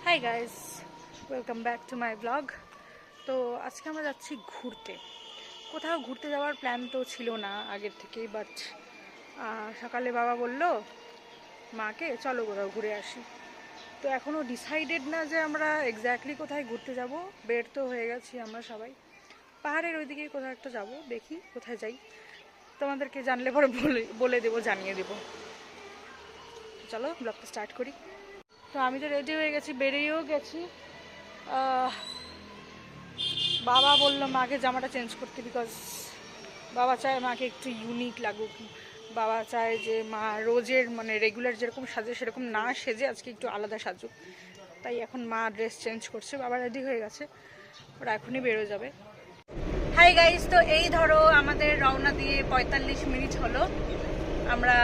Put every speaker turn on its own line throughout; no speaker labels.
Hi guys, welcome back to my blog. তো আজকে আমরা যাচ্ছি ঘুরতে। কোথাও ঘুরতে যাওয়ার প্ল্যান তো ছিল না আগের থেকেই, বাট সকালে বাবা বলল মাকে চলো কোথাও ঘুরে আসি। তো এখনও ডিসাইডেড না যে আমরা এক্স্যাক্টলি কোথায় ঘুরতে যাব। বের তো হয়ে গেছি আমরা সবাই, পাহাড়ের ওইদিকে কোথাও একটা যাব, দেখি কোথায় যাই। তোমাদেরকে জানলে পরে বলে দেবো, জানিয়ে দেবো। চলো ব্লগটা স্টার্ট করি। তো আমি তো রেডি হয়ে গেছি, বেরিয়েও গেছি। বাবা বললো মাকে জামাটা চেঞ্জ করতে, বিকজ বাবা চায় মাকে একটু ইউনিক লাগুক। বাবা চায় যে মা রোজের মানে রেগুলার যেরকম সাজে সেরকম না সেজে আজকে একটু আলাদা সাজুক। তাই এখন মা ড্রেস চেঞ্জ করছে, বাবা রেডি হয়ে গেছে, ওরা এখনই বেরো যাবে। হাই গাইস, তো এই ধরো আমাদের রওনা দিয়ে 45 মিনিট হলো। আমরা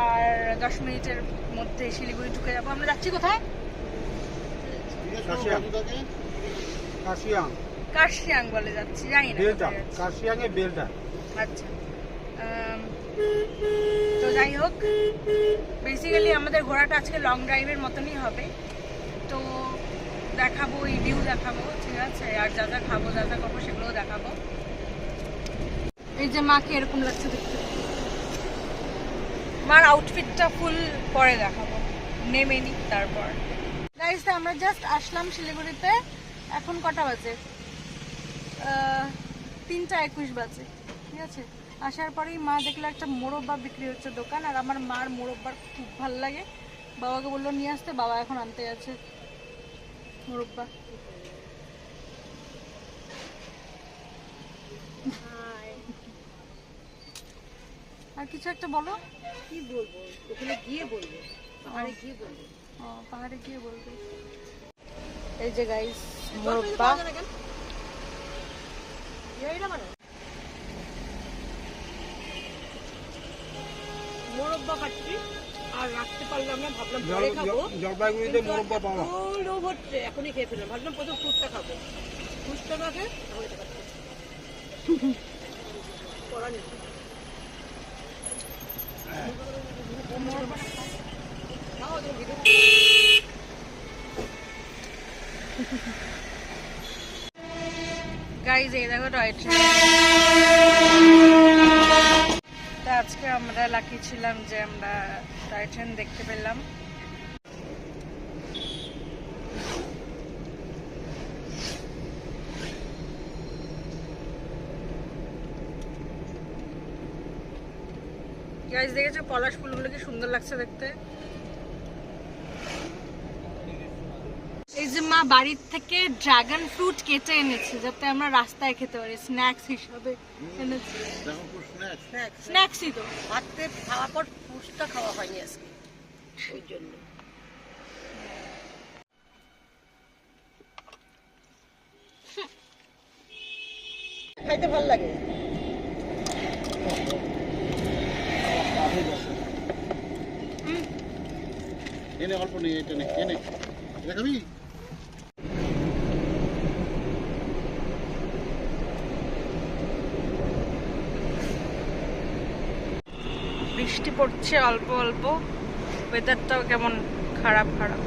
আর 10 মিনিটের মধ্যে শিলিগুড়ি ঢুকে যাবো। আমরা যাচ্ছি কোথায়? কার্শিয়াং বলে যাচ্ছি, জানি না
কার্শিয়াংয়ে বেলদা।
আচ্ছা, তো যাই হোক, বেসিক্যালি আমাদের ঘোরাটা আজকে লং ড্রাইভের মতনই হবে। তো দেখাবো, এই ভিউ দেখাবো, ঠিক আছে, আর যা যা খাবো যা যা করবো সেগুলোও দেখাবো। এই যে মাকে এরকম লাগছে দেখতে, মার আউটফিটটা ফুল পরে দেখাবো, নেমে নি তারপর। গাইস, আমরা জাস্ট আসলাম শিলিগুড়িতে। এখন কটা বাজে? 3:21 বাজে, ঠিক আছে। আসার পরেই মা দেখলো একটা মোরব্বা বিক্রি হচ্ছে দোকান, আর আমার মার মোরব্বার খুব ভালো লাগে। বাবাকে বললো নিয়ে আসতে, বাবা এখন আনতে যাচ্ছে মোরব্বা। আর কিছু একটা বলো।
কি বলবো, ওখানে গিয়ে বলবো, পাহাড়ে গিয়ে বলবো।
পাহাড়ে গিয়ে বলবে। এই যে গাইস, মোরব্বা।
মোরব্বা খাচ্ছি আর রাখতে পারলাম না, ভাবলাম পরে খাবো।
জলপাইগুড়িতে মোরব্বা পাওয়া
লোভ হচ্ছে, এখনই খেয়ে ফেললাম। ভাবলাম প্রথম ফ্রুটটা খাবো, ফ্রুটটা না খেয়ে তাহলে এটা খাচ্ছি। করার নেই।
গাইজ, এই দেখো টয় ট্রেন। তো আজকে আমরা লাকি ছিলাম যে আমরা টয় ট্রেন দেখতে পেলাম। গাইজ, দেখেছো পলাশ ফুলগুলো কি সুন্দর লাগছে দেখতে। এই যে মা বাড়ির থেকে ড্রাগন ফ্রুট কেটে এনেছে যাতে আমরা রাস্তায় খেতে পারি, স্ন্যাক্স হিসাবে এনেছে। স্ন্যাক্সই তো,
ভাতে খাওয়ার পর ফ্রুটটা খাওয়া হয়নি আজকে, ওই জন্য। খাইতে ভালো লাগে।
এনে অল্প নেই, এটা নে, এনে এটা খাবি।
বৃষ্টি পড়ছে অল্প অল্প, ওয়েদারটাও কেমন খারাপ খারাপ।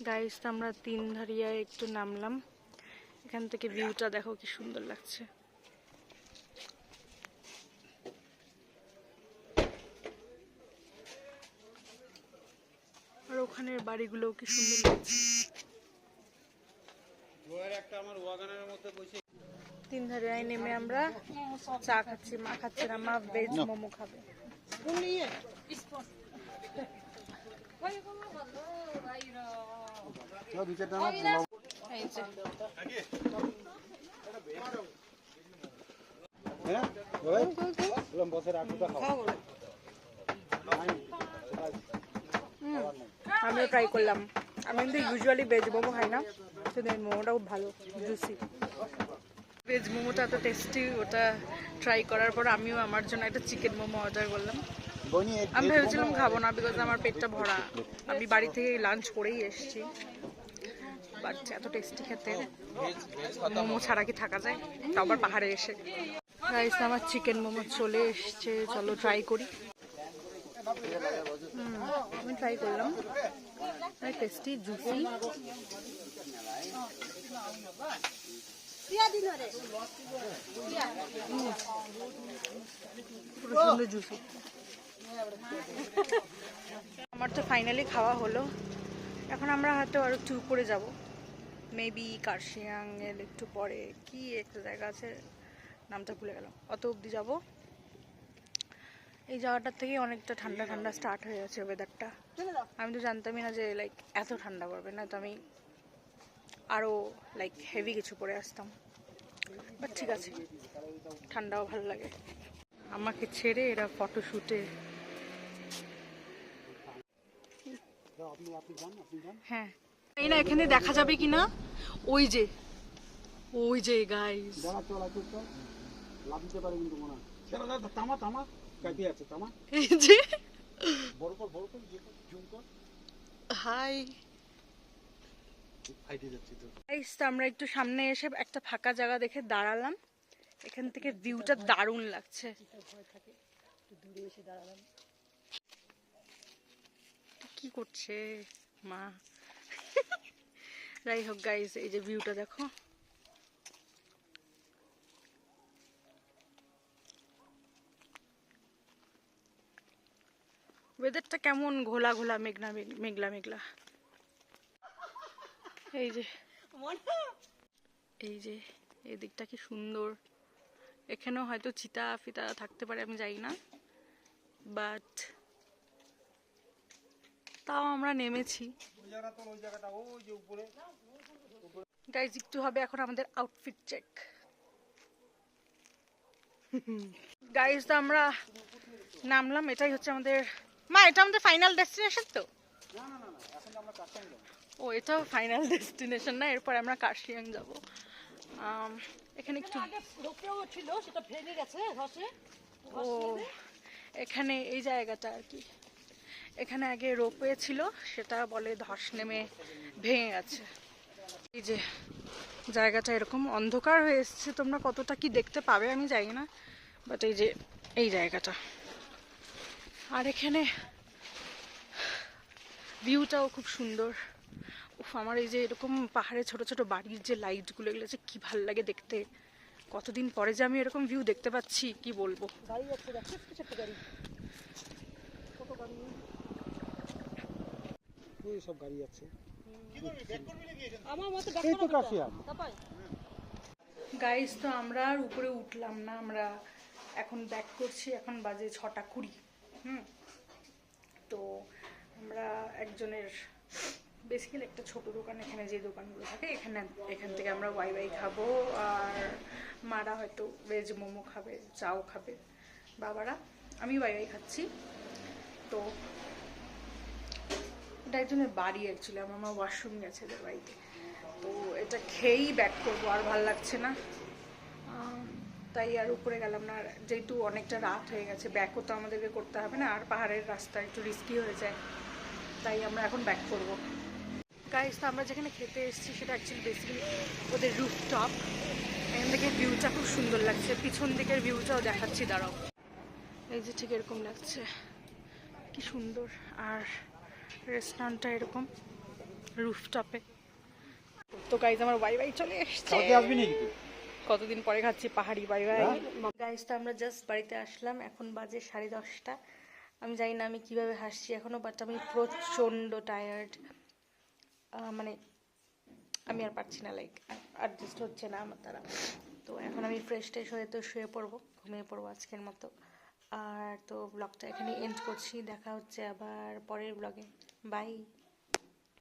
গাইস, আমরা তিনধারিয়ায় একটু নামলাম। এখান থেকে ভিউটা দেখো কি সুন্দর লাগছে। আর ওখানের বাড়িগুলো কি সুন্দর লাগছে। তিনধারিয়ায় নেমে আমরা চা খাচ্ছি, মা খাচ্ছে না, মা ভেজ মোমো খাবে।
খাও বলো।
আমিও ট্রাই করলাম। আমি কিন্তু ইউজুয়ালি ভেজ মোমো খাই না, কিন্তু এই মোমোটা খুব ভালো, জুসি। ভেজ মোমোটা এত টেস্টি, ওটা ট্রাই করার পর আমিও আমার জন্য একটা চিকেন মোমো অর্ডার করলাম। আমি ভেবেছিলাম খাবো না, বিকজ আমার পেটটা ভরা, আমি বাড়ি থেকে লাঞ্চ করেই এসেছি। বাট এত টেস্টি খেতে, মোমো ছাড়া কি থাকা যায়, তাও আবার পাহাড়ে এসে। গাইস, আমার চিকেন মোমো চলে এসছে, চলো ট্রাই করি। আমি ট্রাই করলাম, টেস্টি, জুসি। পুরো সুন্দর জুসি। আমার তো ফাইনালি খাওয়া হলো। এখন আমরা হয়তো আর একটু উপরে যাব, মেবি কার্শিয়াং এর একটু পরে কি একটা জায়গা আছে, নামটা ভুলে গেলাম, অত অবধি যাব। এই জায়গাটার থেকে অনেকটা ঠান্ডা ঠান্ডা স্টার্ট হয়ে গেছে ওয়েদারটা। আমি তো জানতামই না যে লাইক এত ঠান্ডা পড়বে, না তো আমি আরও লাইক হেভি কিছু পরে আসতাম। বাট ঠিক আছে, ঠান্ডাও ভালো লাগে। আমাকে ছেড়ে এরা ফটোশ্যুটে, হ্যাঁ এই না, এখানে দেখা যাবে কিনা, ওই যে গাইস, এই যে হাই গাইস। আমরা একটু সামনে এসে একটা ফাঁকা জায়গা দেখে দাঁড়ালাম, এখান থেকে ভিউটা দারুণ লাগছে। কি করছে মা? যাই হোক গাইস, এই যে ভিউটা দেখো, ওয়েদারটা কেমন ঘোলা ঘোলা, মেঘলা মেঘলা মেঘলা। এই যে এই দিকটা কি সুন্দর। এখানেও হয়তো চিতা ফিতা থাকতে পারে, আমি জানি না, বাট তাও আমরা নেমেছি। গাইজ, একটু হবে এখন আমাদের আউটফিট চেক। গাইজ, তো আমরা নামলাম, এটাই হচ্ছে আমাদের, মা এটা আমাদের ফাইনাল ডেস্টিনেশন তো? ও, এটাও ফাইনাল ডেস্টিনেশন না, এরপর আমরা কার্শিয়াং যাব। এখানে একটু
ছিল, সেটা ভেঙে গেছে ধসে।
ও, এখানে এই জায়গাটা আর কি, এখানে আগে রোপওয়ে ছিল, সেটা বলে ধস নেমে ভেঙে গেছে। এই যে জায়গাটা এরকম অন্ধকার হয়ে এসছে, তোমরা কতটা কি দেখতে পাবে আমি জানি না, বাট এই যে এই জায়গাটা, আর এখানে ভিউটাও খুব সুন্দর। উফ, আমার এই যে এরকম পাহাড়ে ছোট ছোট বাড়ির যে লাইটগুলো, এগুলো যে কি ভালো লাগে দেখতে। কতদিন পরে যে আমি এরকম ভিউ দেখতে পাচ্ছি, কি বলবো।
গাড়ি যাচ্ছে, দেখছিস ছোট গাড়ি, ছোট গাড়ি,
ওই সব গাড়ি আছে।
আমার মতে
এই তো কাশিয়াং।
গাইস, তো আমরা আর উপরে উঠলাম না, আমরা এখন ব্যাক করছি। এখন বাজে 6:20। তো আমরা একজনের বেসিক্যালি একটা ছোট দোকান, এখানে যে দোকানগুলো থাকে, এখান থেকে আমরা ওয়াই খাবো, আর মারা হয়তো ভেজ মোমো খাবে, চাও খাবে বাবারা, আমি ওয়াই খাচ্ছি। তো এটা একজনের বাড়ি অ্যাকচুয়ালি, আমার মা ওয়াশরুম গেছে এদের বাড়িতে, তো এটা খেয়েই ব্যাক করবো, আর ভালো লাগছে না, তাই আর উপরে গেলাম না। আর যেহেতু অনেকটা রাত হয়ে গেছে, ব্যাকও তো আমাদেরকে করতে হবে না, আর পাহাড়ের রাস্তা একটু রিস্কি হয়ে যায়, তাই আমরা এখন ব্যাক করব। গাইস, তো আমরা যেখানে খেতে এসেছি সেটা অ্যাকচুয়ালি বেসিক্যালি ওদের রুফটপ, এখান থেকে ভিউটা খুব সুন্দর লাগছে, পিছন দিকের ভিউটাও দেখাচ্ছি, দাঁড়াও। এই যে ঠিক এরকম লাগছে, কি সুন্দর। আর রেস্টুরেন্টটা এরকম রুফটপে। তো গাইজ, আমার বাই চলে এসছে, কতদিন পরে খাচ্ছি পাহাড়ি বাই। গাইজ, তো আমরা জাস্ট বাড়িতে আসলাম, এখন বাজে 10:30। আমি জানি না আমি কিভাবে হাসছি এখনো, বাট আমি প্রচন্ড টায়ার্ড, মানে আমি আর পারছি না, লাইক অ্যাডজাস্ট হচ্ছে না আমার দ্বারা। তো এখন আমি ফ্রেশ ট্রেশ হয়ে তো শুয়ে পড়বো, ঘুমিয়ে পড়বো আজকের মতো। আর তো ব্লগটা এখানে এন্ড করছি, দেখা হচ্ছে আবার পরের ব্লগে, বাই।